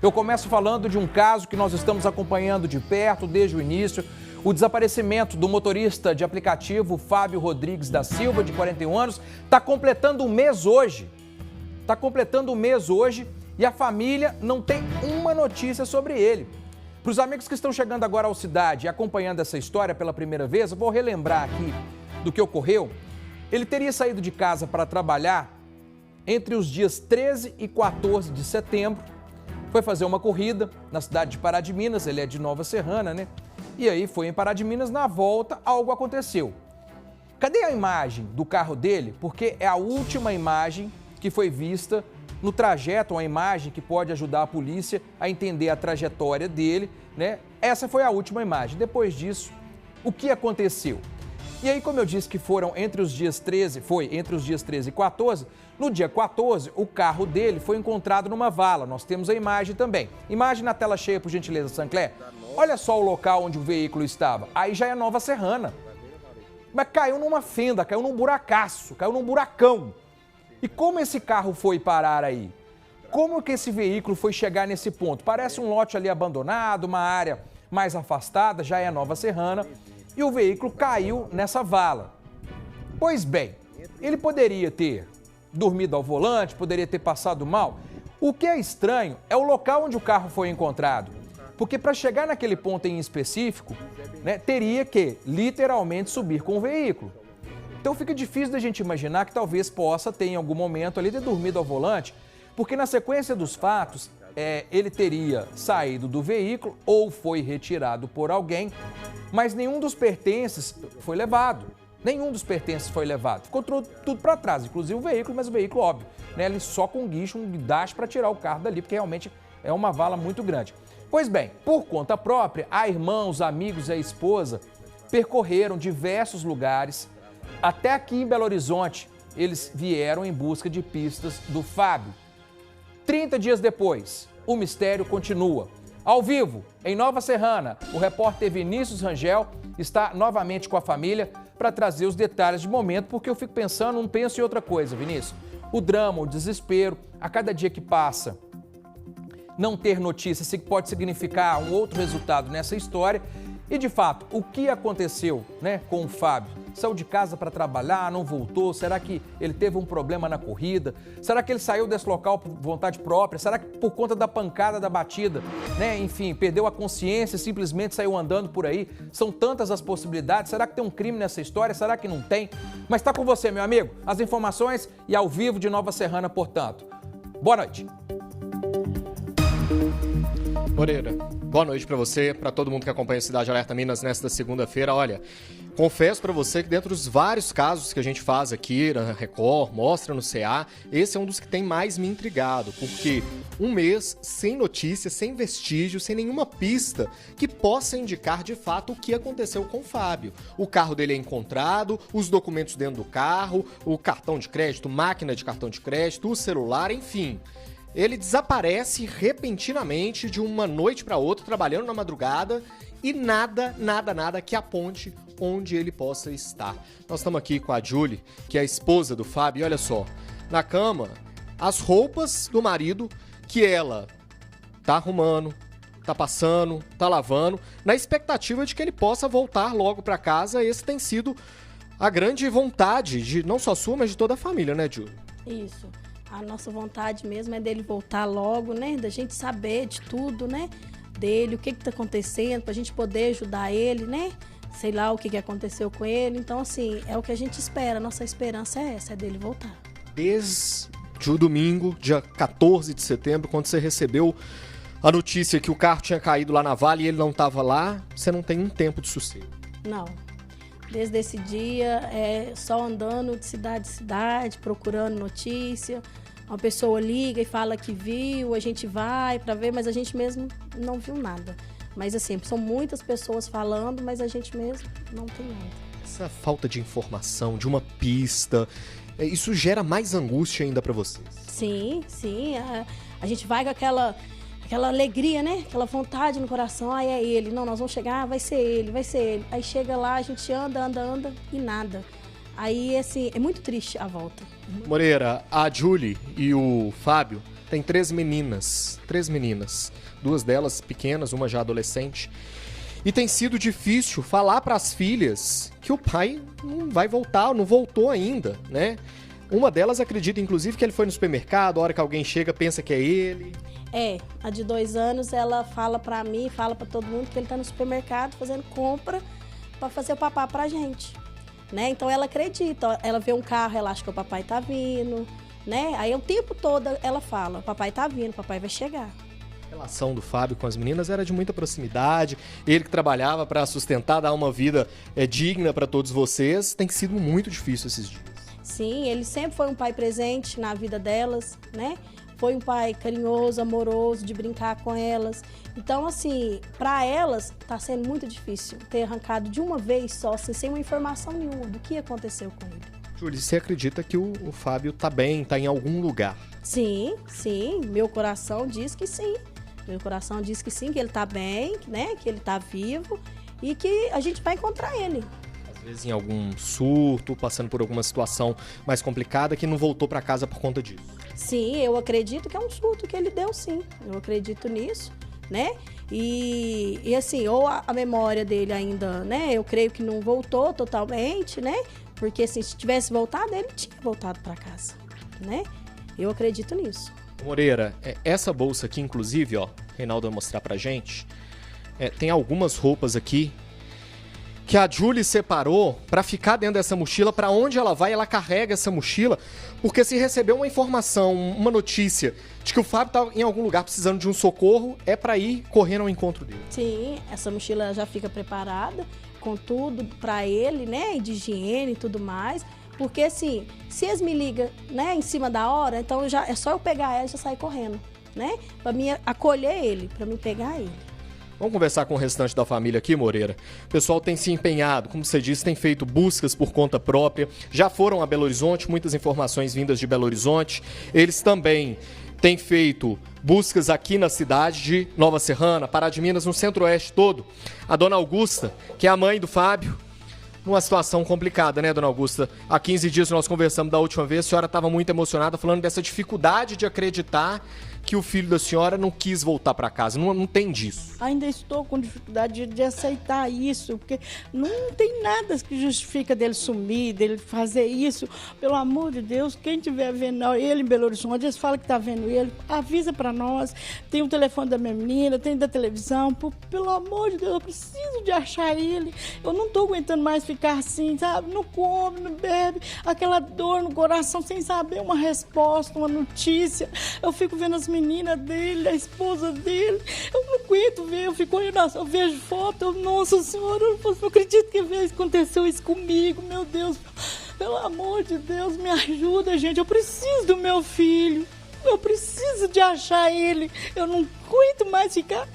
Eu começo falando de um caso que nós estamos acompanhando de perto desde o início, o desaparecimento do motorista de aplicativo Fábio Rodrigues da Silva, de 41 anos, está completando um mês hoje. Está completando um mês hoje e a família não tem uma notícia sobre ele. Para os amigos que estão chegando agora ao Cidade e acompanhando essa história pela primeira vez, eu vou relembrar aqui do que ocorreu. Ele teria saído de casa para trabalhar entre os dias 13 e 14 de setembro. Foi fazer uma corrida na cidade de Pará de Minas, ele é de Nova Serrana, né? E aí foi em Pará de Minas, na volta algo aconteceu. Cadê a imagem do carro dele? Porque é a última imagem que foi vista no trajeto, uma imagem que pode ajudar a polícia a entender a trajetória dele, né? Essa foi a última imagem. Depois disso, o que aconteceu? E aí, como eu disse que foram entre os dias 13 e 14, no dia 14, o carro dele foi encontrado numa vala. Nós temos a imagem também. Imagem na tela cheia, por gentileza, Sancler. Olha só o local onde o veículo estava. Aí já é Nova Serrana. Mas caiu numa fenda, caiu num buracaço, caiu num buracão. E como esse carro foi parar aí? Como que esse veículo foi chegar nesse ponto? Parece um lote ali abandonado, uma área mais afastada, já é Nova Serrana, e o veículo caiu nessa vala. Pois bem, ele poderia ter dormido ao volante, poderia ter passado mal. O que é estranho é o local onde o carro foi encontrado. Porque para chegar naquele ponto em específico, né, teria que literalmente subir com o veículo. Então fica difícil da gente imaginar que talvez possa ter em algum momento ali ter dormido ao volante, porque na sequência dos fatos, ele teria saído do veículo ou foi retirado por alguém, mas nenhum dos pertences foi levado. Nenhum dos pertences foi levado. Ficou tudo para trás, inclusive o veículo, mas o veículo, óbvio, né, ele só com guincho, um guindaste para tirar o carro dali, porque realmente é uma vala muito grande. Pois bem, por conta própria, a irmã, os amigos e a esposa percorreram diversos lugares. Até aqui em Belo Horizonte, eles vieram em busca de pistas do Fábio. 30 dias depois, o mistério continua. Ao vivo, em Nova Serrana, o repórter Vinícius Rangel está novamente com a família para trazer os detalhes de momento, porque eu fico pensando, não penso em outra coisa, Vinícius. O drama, o desespero, a cada dia que passa, não ter notícia pode significar um outro resultado nessa história. E, de fato, o que aconteceu, né, com o Fábio? Saiu de casa para trabalhar, não voltou? Será que ele teve um problema na corrida? Será que ele saiu desse local por vontade própria? Será que por conta da pancada, da batida, né, enfim, perdeu a consciência e simplesmente saiu andando por aí? São tantas as possibilidades. Será que tem um crime nessa história? Será que não tem? Mas está com você, meu amigo. As informações e ao vivo de Nova Serrana, portanto. Boa noite. Moreira, boa noite para você, para todo mundo que acompanha a Cidade Alerta Minas nesta segunda-feira. Olha, confesso para você que dentro dos vários casos que a gente faz aqui na Record, mostra no CA, esse é um dos que tem mais me intrigado, porque um mês sem notícia, sem vestígio, sem nenhuma pista que possa indicar de fato o que aconteceu com o Fábio. O carro dele é encontrado, os documentos dentro do carro, o cartão de crédito, máquina de cartão de crédito, o celular, enfim. Ele desaparece repentinamente de uma noite para outra, trabalhando na madrugada, e nada que aponte onde ele possa estar. Nós estamos aqui com a Julie, que é a esposa do Fábio, e olha só, na cama, as roupas do marido que ela tá arrumando, tá passando, tá lavando, na expectativa de que ele possa voltar logo para casa. Esse tem sido a grande vontade, de não só sua, mas de toda a família, né, Julie? Isso. A nossa vontade mesmo é dele voltar logo, né? Da gente saber de tudo, né? Dele, o que tá acontecendo, pra gente poder ajudar ele, né? Sei lá o que aconteceu com ele. Então, assim, é o que a gente espera. Nossa esperança é essa, é dele voltar. Desde o domingo, dia 14 de setembro, quando você recebeu a notícia que o carro tinha caído lá na vala e ele não estava lá, você não tem um tempo de sossego. Não. Desde esse dia, só andando de cidade em cidade, procurando notícia. Uma pessoa liga e fala que viu, a gente vai para ver, mas a gente mesmo não viu nada. Mas assim, são muitas pessoas falando, mas a gente mesmo não tem nada. Essa falta de informação, de uma pista, isso gera mais angústia ainda para vocês? Sim. A gente vai com aquela alegria, né? Aquela vontade no coração. Ai, é ele. Não, nós vamos chegar, vai ser ele. Aí chega lá, a gente anda e nada. Aí, assim, é muito triste a volta. Moreira, a Julie e o Fábio tem 3 meninas. 3 meninas. 2 delas pequenas, uma já adolescente. E tem sido difícil falar para as filhas que o pai não vai voltar, não voltou ainda, né? Uma delas acredita, inclusive, que ele foi no supermercado, a hora que alguém chega, pensa que é ele. A de 2 anos, ela fala pra mim, fala pra todo mundo que ele tá no supermercado fazendo compra pra fazer o papá pra gente, né? Então ela acredita, ela vê um carro, ela acha que o papai tá vindo, né? Aí o tempo todo ela fala, o papai tá vindo, o papai vai chegar. A relação do Fábio com as meninas era de muita proximidade, ele que trabalhava para sustentar, dar uma vida digna para todos vocês, tem sido muito difícil esses dias. Sim, ele sempre foi um pai presente na vida delas, né? Foi um pai carinhoso, amoroso, de brincar com elas. Então, assim, para elas tá sendo muito difícil ter arrancado de uma vez só, assim, sem uma informação nenhuma do que aconteceu com ele. Júlia, você acredita que o Fábio tá bem, tá em algum lugar? Sim, meu coração diz que sim. Meu coração diz que sim, que ele tá bem, né? Que ele tá vivo e que a gente vai encontrar ele. Às vezes em algum surto, passando por alguma situação mais complicada que não voltou para casa por conta disso. Sim, eu acredito que é um surto que ele deu, sim. Eu acredito nisso, né? E assim, ou a memória dele ainda, né? Eu creio que não voltou totalmente, né? Porque assim, se tivesse voltado, ele tinha voltado para casa, né? Eu acredito nisso. Moreira, essa bolsa aqui, inclusive, ó, Reinaldo vai mostrar pra gente, tem algumas roupas aqui que a Julie separou pra ficar dentro dessa mochila. Pra onde ela vai, ela carrega essa mochila, porque se recebeu uma informação, uma notícia de que o Fábio tá em algum lugar precisando de um socorro, é pra ir correndo ao encontro dele. Sim, essa mochila já fica preparada com tudo pra ele, né, de higiene e tudo mais. Porque assim, se eles me ligam, né, em cima da hora, então é só eu pegar ela e já sair correndo, né? Pra mim acolher ele, pra mim pegar ele. Vamos conversar com o restante da família aqui, Moreira. O pessoal tem se empenhado, como você disse, tem feito buscas por conta própria. Já foram a Belo Horizonte, muitas informações vindas de Belo Horizonte. Eles também têm feito buscas aqui na cidade de Nova Serrana, Pará de Minas, no centro-oeste todo. A dona Augusta, que é a mãe do Fábio, numa situação complicada, né, dona Augusta? Há 15 dias nós conversamos da última vez, a senhora estava muito emocionada falando dessa dificuldade de acreditar que o filho da senhora não quis voltar para casa. Não tem disso. Ainda estou com dificuldade de aceitar isso, porque não tem nada que justifica dele sumir, dele fazer isso. Pelo amor de Deus, quem estiver vendo ele em Belo Horizonte, eles falam que está vendo ele, avisa para nós. Tem o telefone da minha menina, tem da televisão. Pelo amor de Deus, eu preciso de achar ele. Eu não estou aguentando mais ficar assim, sabe? Não come, não bebe, aquela dor no coração sem saber uma resposta, uma notícia. Eu fico vendo as meninas dele, a esposa dele, eu não aguento ver, eu fico olhando, eu vejo foto, nossa senhora, eu não acredito que aconteceu isso comigo, meu Deus, pelo amor de Deus, me ajuda, gente, eu preciso do meu filho, eu preciso de achar ele, eu não aguento mais ficar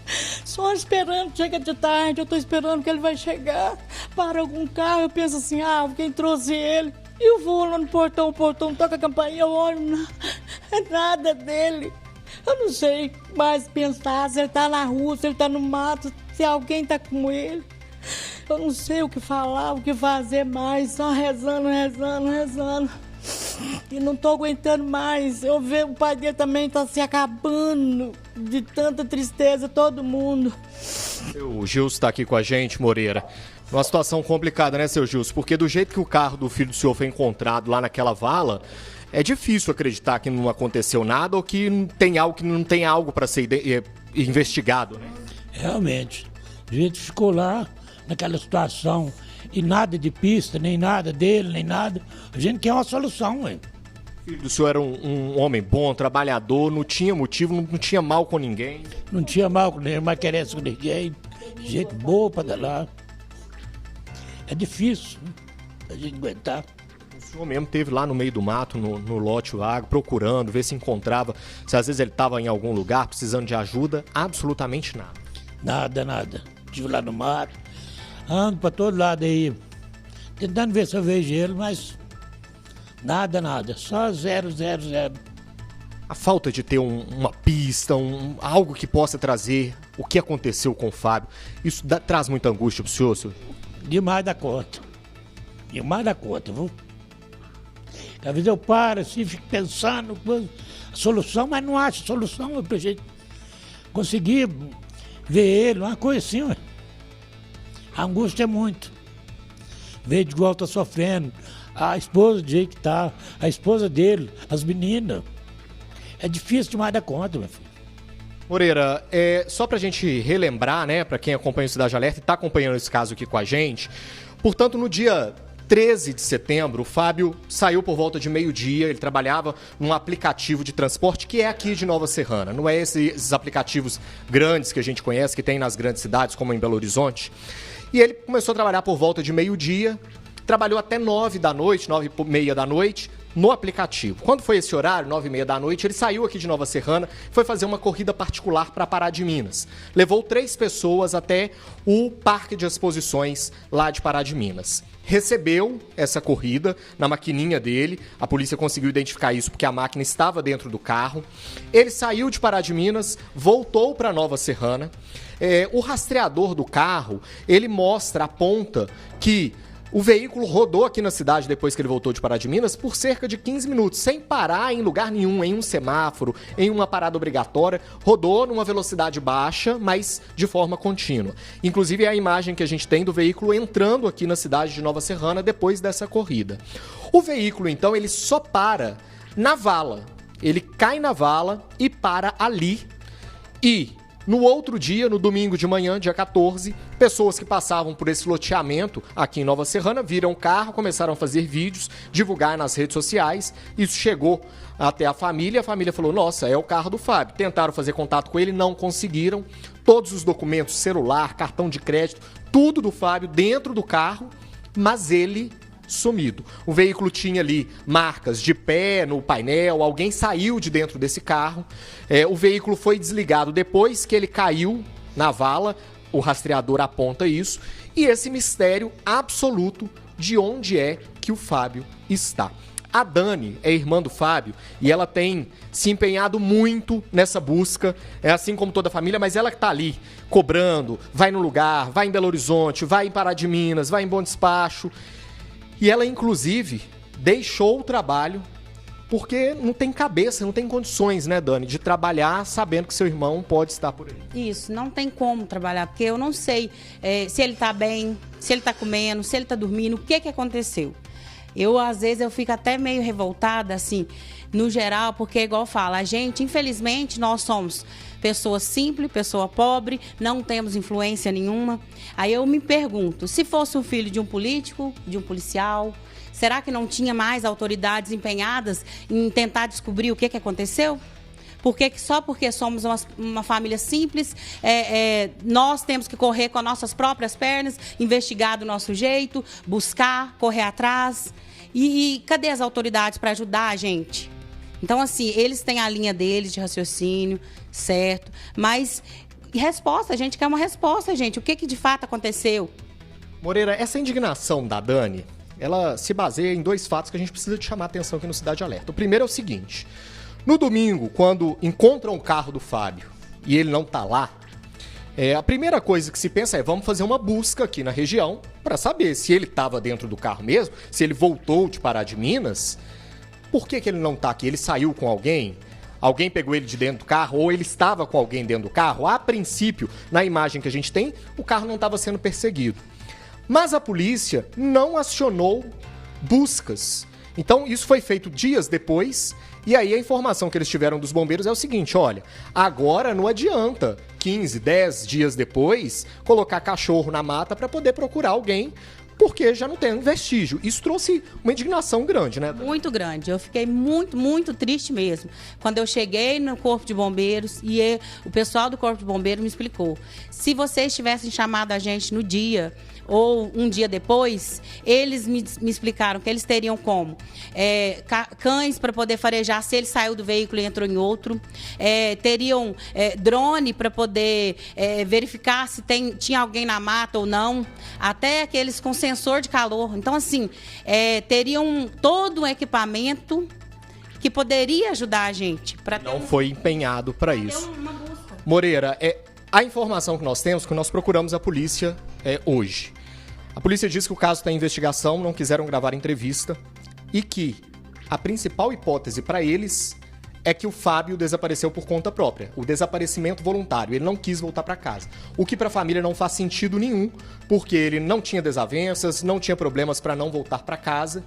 só esperando, chega de tarde, eu tô esperando que ele vai chegar, para algum carro, eu penso assim, quem trouxe ele? Eu vou lá no portão, o portão toca a campainha, eu olho, não é nada dele. Eu não sei mais pensar se ele tá na rua, se ele tá no mato, se alguém tá com ele. Eu não sei o que falar, o que fazer mais, só rezando. E não tô aguentando mais. Eu vejo o pai dele também tá se acabando de tanta tristeza, todo mundo. O Gilson tá aqui com a gente, Moreira. Uma situação complicada, né, seu Gilson? Porque do jeito que o carro do filho do senhor foi encontrado lá naquela vala, é difícil acreditar que não aconteceu nada ou que não tem algo para ser investigado, né? Realmente. A gente ficou lá naquela situação e nada de pista, nem nada dele, nem nada. A gente quer uma solução, ué. O filho do senhor era um homem bom, trabalhador, não tinha motivo, não tinha mal com ninguém. Não tinha mal com ninguém, mas queresse com ninguém. Gente boa para dar lá. É difícil, né, a gente aguentar. O senhor mesmo esteve lá no meio do mato, no lote vago, procurando, ver se encontrava, se às vezes ele estava em algum lugar, precisando de ajuda, absolutamente nada. Nada. Estive lá no mato, ando para todo lado aí, tentando ver se eu vejo ele, mas nada, só 0. A falta de ter uma pista, algo que possa trazer o que aconteceu com o Fábio, isso traz muita angústia pro senhor? Demais da conta, viu? Às vezes eu paro assim, fico pensando, solução, mas não acha solução pra gente conseguir ver ele, uma coisa assim, ué. A angústia é muito. Ver de igual tá sofrendo, a esposa do jeito que tá, a esposa dele, as meninas. É difícil demais dar conta, meu filho. Moreira, só pra gente relembrar, né, pra quem acompanha o Cidade Alerta e tá acompanhando esse caso aqui com a gente, portanto, no dia 13 de setembro, o Fábio saiu por volta de meio-dia, ele trabalhava num aplicativo de transporte que é aqui de Nova Serrana, não é esses aplicativos grandes que a gente conhece, que tem nas grandes cidades, como em Belo Horizonte. E ele começou a trabalhar por volta de meio-dia, trabalhou até 9 da noite, 9h30 da noite, no aplicativo. Quando foi esse horário, 9h30 da noite, ele saiu aqui de Nova Serrana, foi fazer uma corrida particular para Pará de Minas. Levou 3 pessoas até o Parque de Exposições lá de Pará de Minas. Recebeu essa corrida na maquininha dele, a polícia conseguiu identificar isso porque a máquina estava dentro do carro. Ele saiu de Pará de Minas, voltou para Nova Serrana. O rastreador do carro, ele aponta que o veículo rodou aqui na cidade depois que ele voltou de Pará de Minas por cerca de 15 minutos, sem parar em lugar nenhum, em um semáforo, em uma parada obrigatória. Rodou numa velocidade baixa, mas de forma contínua. Inclusive é a imagem que a gente tem do veículo entrando aqui na cidade de Nova Serrana depois dessa corrida. O veículo, então, ele só para na vala. Ele cai na vala e para ali. E no outro dia, no domingo de manhã, dia 14, pessoas que passavam por esse loteamento aqui em Nova Serrana viram o carro, começaram a fazer vídeos, divulgar nas redes sociais. Isso chegou até a família falou, nossa, é o carro do Fábio. Tentaram fazer contato com ele, não conseguiram. Todos os documentos, celular, cartão de crédito, tudo do Fábio dentro do carro, mas ele sumido. O veículo tinha ali marcas de pé no painel, alguém saiu de dentro desse carro. O veículo foi desligado depois que ele caiu na vala, o rastreador aponta isso, e esse mistério absoluto de onde é que o Fábio está. A Dani é irmã do Fábio e ela tem se empenhado muito nessa busca, assim como toda a família, mas ela que está ali cobrando, vai no lugar, vai em Belo Horizonte, vai em Pará de Minas, vai em Bom Despacho. E ela, inclusive, deixou o trabalho porque não tem cabeça, não tem condições, né, Dani, de trabalhar sabendo que seu irmão pode estar por aí. Isso, não tem como trabalhar, porque eu não sei se ele está bem, se ele está comendo, se ele está dormindo, o que aconteceu. Às vezes, eu fico até meio revoltada, assim, no geral, porque, igual fala, a gente, infelizmente, nós somos pessoa simples, pessoa pobre, não temos influência nenhuma. Aí eu me pergunto, se fosse o filho de um político, de um policial, será que não tinha mais autoridades empenhadas em tentar descobrir o que aconteceu? Porque só porque somos uma família simples, nós temos que correr com as nossas próprias pernas, investigar do nosso jeito, buscar, correr atrás. E cadê as autoridades para ajudar a gente? Então, assim, eles têm a linha deles de raciocínio, certo? Mas resposta, a gente quer uma resposta, gente. O que de fato aconteceu? Moreira, essa indignação da Dani, ela se baseia em 2 fatos que a gente precisa de chamar a atenção aqui no Cidade Alerta. O primeiro é o seguinte: no domingo, quando encontram o carro do Fábio e ele não tá lá, a primeira coisa que se pensa é, vamos fazer uma busca aqui na região para saber se ele estava dentro do carro mesmo, se ele voltou de Pará de Minas. Por que ele não tá aqui? Ele saiu com alguém? Alguém pegou ele de dentro do carro? Ou ele estava com alguém dentro do carro? A princípio, na imagem que a gente tem, o carro não estava sendo perseguido. Mas a polícia não acionou buscas. Então, isso foi feito dias depois. E aí a informação que eles tiveram dos bombeiros é o seguinte, olha, agora não adianta 15, 10 dias depois colocar cachorro na mata para poder procurar alguém, porque já não tem vestígio. Isso trouxe uma indignação grande, né? Muito grande. Eu fiquei muito, muito triste mesmo. Quando eu cheguei no Corpo de Bombeiros e o pessoal do Corpo de Bombeiros me explicou. Se vocês tivessem chamado a gente no dia ou um dia depois, eles me explicaram que eles teriam como cães para poder farejar se ele saiu do veículo e entrou em outro, teriam drone para poder verificar se tinha alguém na mata ou não, até aqueles com sensor de calor. Então, assim, teriam todo um equipamento que poderia ajudar a gente. Não foi empenhado para isso. Moreira, a informação que nós temos, que nós procuramos a polícia hoje. A polícia diz que o caso está em investigação, não quiseram gravar entrevista e que a principal hipótese para eles é que o Fábio desapareceu por conta própria, o desaparecimento voluntário, ele não quis voltar para casa. O que para a família não faz sentido nenhum, porque ele não tinha desavenças, não tinha problemas para não voltar para casa.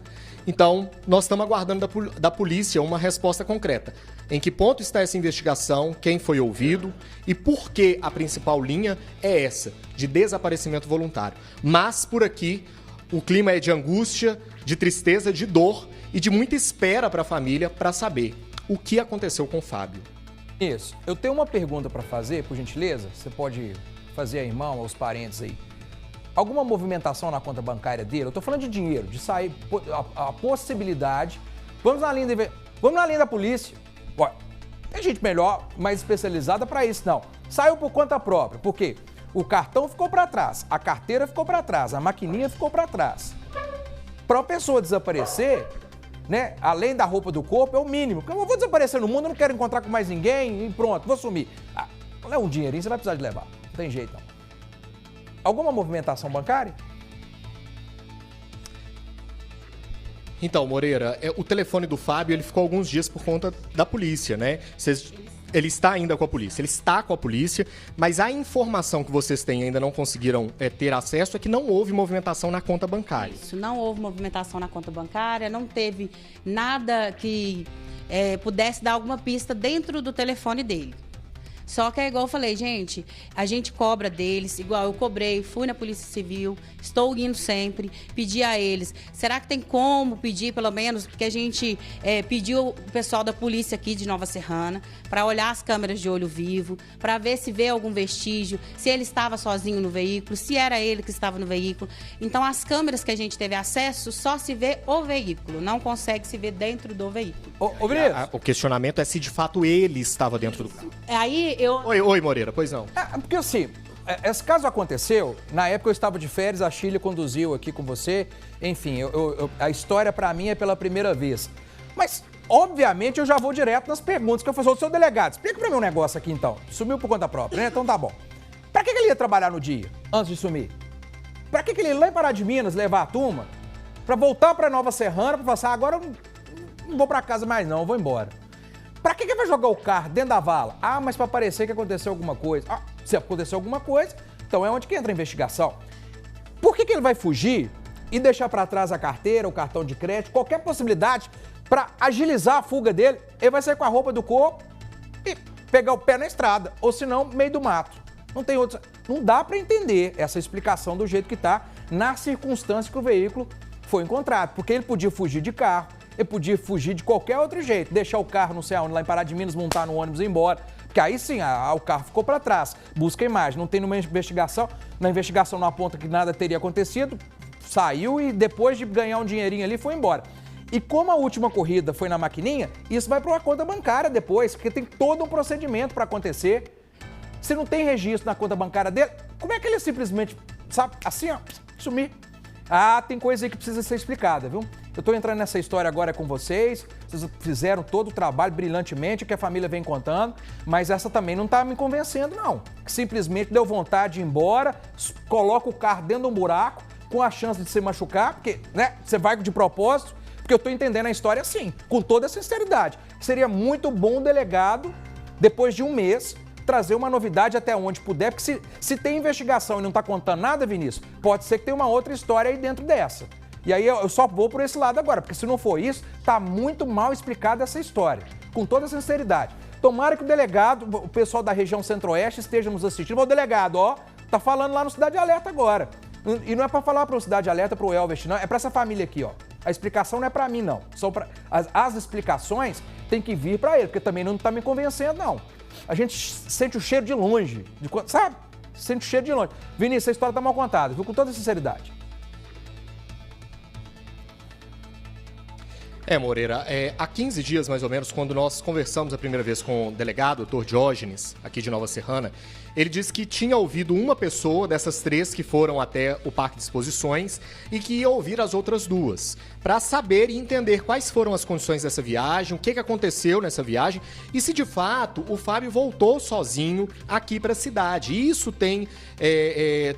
Então, nós estamos aguardando da polícia uma resposta concreta. Em que ponto está essa investigação, quem foi ouvido e por que a principal linha é essa, de desaparecimento voluntário. Mas, por aqui, o clima é de angústia, de tristeza, de dor e de muita espera para a família para saber o que aconteceu com o Fábio. Isso. Eu tenho uma pergunta para fazer, por gentileza. Você pode fazer a irmão, aos parentes aí. Alguma movimentação na conta bancária dele? Eu tô falando de dinheiro, de sair, a possibilidade. Vamos na linha da polícia. Ué, tem gente melhor, mais especializada para isso, não. Saiu por conta própria. Por quê? O cartão ficou para trás, a carteira ficou para trás, a maquininha ficou para trás. Para a pessoa desaparecer, né, além da roupa do corpo, é o mínimo. Porque eu vou desaparecer no mundo, eu não quero encontrar com mais ninguém e pronto, vou sumir. Ah, não é um dinheirinho, você vai precisar de levar. Não tem jeito, não. Alguma movimentação bancária? Então, Moreira, o telefone do Fábio ele ficou alguns dias por conta da polícia, né? Ele está ainda com a polícia, ele está com a polícia, mas a informação que vocês têm e ainda não conseguiram ter acesso é que não houve movimentação na conta bancária. Isso, não houve movimentação na conta bancária, não teve nada que pudesse dar alguma pista dentro do telefone dele. Só que é igual eu falei, gente, a gente cobra deles, igual eu cobrei, fui na Polícia Civil, estou indo sempre, pedi a eles. Será que tem como pedir, pelo menos, porque a gente pediu o pessoal da polícia aqui de Nova Serrana para olhar as câmeras de olho vivo, para ver se vê algum vestígio, se ele estava sozinho no veículo, se era ele que estava no veículo. Então, as câmeras que a gente teve acesso, só se vê o veículo, não consegue se ver dentro do veículo. O questionamento é se de fato ele estava dentro do carro. Aí eu... Oi, Moreira, pois não. Porque assim, esse caso aconteceu, na época eu estava de férias, a Shirley conduziu aqui com você, enfim, a história pra mim é pela primeira vez. Mas, obviamente, eu já vou direto nas perguntas que eu faço. Seu delegado, explica pra mim um negócio aqui então. Sumiu por conta própria, né? Então tá bom. Pra que ele ia trabalhar no dia, antes de sumir? Pra que ele ia lá em Pará de Minas levar a turma? Pra voltar pra Nova Serrana, pra falar assim, agora eu não vou pra casa mais não, eu vou embora. Pra que ele vai jogar o carro dentro da vala? Ah, mas pra parecer que aconteceu alguma coisa. Ah, se aconteceu alguma coisa, então é onde que entra a investigação. Por que ele vai fugir e deixar pra trás a carteira, o cartão de crédito, qualquer possibilidade pra agilizar a fuga dele? Ele vai sair com a roupa do corpo e pegar o pé na estrada, ou senão, meio do mato. Não tem outro. Não dá pra entender essa explicação do jeito que tá, na circunstância que o veículo foi encontrado. Porque ele podia fugir de carro, ele podia fugir de qualquer outro jeito, deixar o carro não sei aonde, lá em Pará de Minas, montar no ônibus e ir embora. Porque aí sim, o carro ficou para trás. Busca a imagem, não tem nenhuma investigação. Na investigação não aponta que nada teria acontecido. Saiu e depois de ganhar um dinheirinho ali, foi embora. E como a última corrida foi na maquininha, isso vai para uma conta bancária depois, porque tem todo um procedimento para acontecer. Se não tem registro na conta bancária dele, como é que ele simplesmente, sabe, assim, ó, sumir? Ah, tem coisa aí que precisa ser explicada, viu? Eu tô entrando nessa história agora com vocês fizeram todo o trabalho brilhantemente que a família vem contando, mas essa também não tá me convencendo, não. Que simplesmente deu vontade de ir embora, coloca o carro dentro de um buraco, com a chance de se machucar, porque, né, você vai de propósito, porque eu tô entendendo a história assim, com toda a sinceridade. Seria muito bom o delegado, depois de um mês, trazer uma novidade até onde puder, porque se tem investigação e não tá contando nada, Vinícius, pode ser que tenha uma outra história aí dentro dessa. E aí eu só vou por esse lado agora, porque se não for isso, tá muito mal explicada essa história, com toda a sinceridade. Tomara que o delegado, o pessoal da região Centro-Oeste esteja nos assistindo. O delegado, ó, tá falando lá no Cidade Alerta agora. E não é pra falar pro Cidade Alerta, pro Elvis, não, é pra essa família aqui, ó. A explicação não é pra mim, não. São as explicações têm que vir pra ele, porque também não tá me convencendo, não. A gente sente o cheiro de longe, sabe? Sente o cheiro de longe. Vinícius, a história tá mal contada, viu? Com toda a sinceridade. Moreira, há 15 dias mais ou menos, quando nós conversamos a primeira vez com o delegado, o Dr. Diógenes, aqui de Nova Serrana, ele disse que tinha ouvido uma pessoa dessas 3 que foram até o Parque de Exposições e que ia ouvir as outras 2, para saber e entender quais foram as condições dessa viagem, o que aconteceu nessa viagem e se de fato o Fábio voltou sozinho aqui para a cidade. E isso tem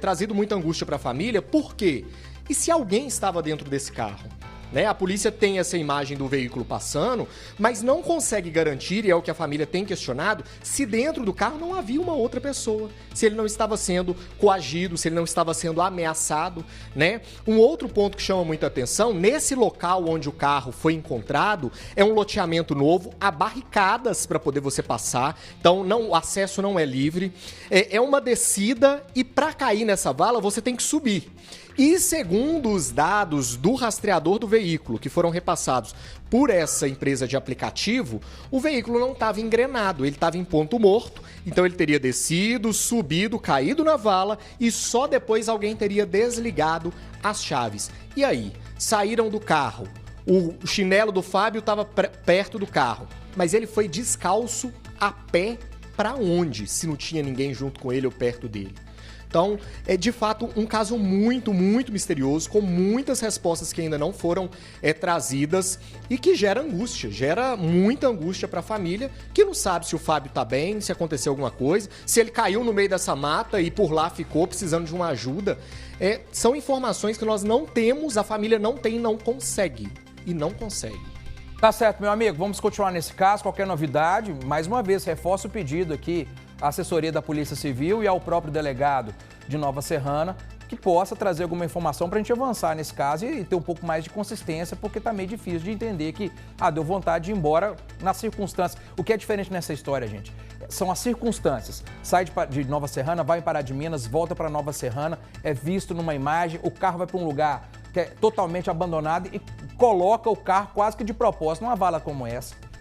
trazido muita angústia para a família, por quê? E se alguém estava dentro desse carro? né? A polícia tem essa imagem do veículo passando, mas não consegue garantir, e é o que a família tem questionado, se dentro do carro não havia uma outra pessoa, se ele não estava sendo coagido, se ele não estava sendo ameaçado, né? Um outro ponto que chama muita atenção, nesse local onde o carro foi encontrado, é um loteamento novo, há barricadas para poder você passar, então o acesso não é livre, é uma descida e para cair nessa vala você tem que subir. E segundo os dados do rastreador do veículo, que foram repassados por essa empresa de aplicativo, o veículo não estava engrenado, ele estava em ponto morto, então ele teria descido, subido, caído na vala e só depois alguém teria desligado as chaves. E aí, saíram do carro, o chinelo do Fábio estava perto do carro, mas ele foi descalço a pé para onde, se não tinha ninguém junto com ele ou perto dele? Então, é de fato um caso muito, muito misterioso, com muitas respostas que ainda não foram trazidas e que gera angústia, gera muita angústia para a família, que não sabe se o Fábio está bem, se aconteceu alguma coisa, se ele caiu no meio dessa mata e por lá ficou precisando de uma ajuda. São informações que nós não temos, a família não tem, não consegue. E não consegue. Tá certo, meu amigo, vamos continuar nesse caso. Qualquer novidade, mais uma vez, reforço o pedido aqui à assessoria da Polícia Civil e ao próprio delegado de Nova Serrana, que possa trazer alguma informação para a gente avançar nesse caso e ter um pouco mais de consistência, porque tá meio difícil de entender que, deu vontade de ir embora nas circunstâncias. O que é diferente nessa história, gente, são as circunstâncias. Sai de Nova Serrana, vai em Pará de Minas, volta para Nova Serrana, é visto numa imagem, o carro vai para um lugar que é totalmente abandonado e coloca o carro quase que de propósito numa vala como essa.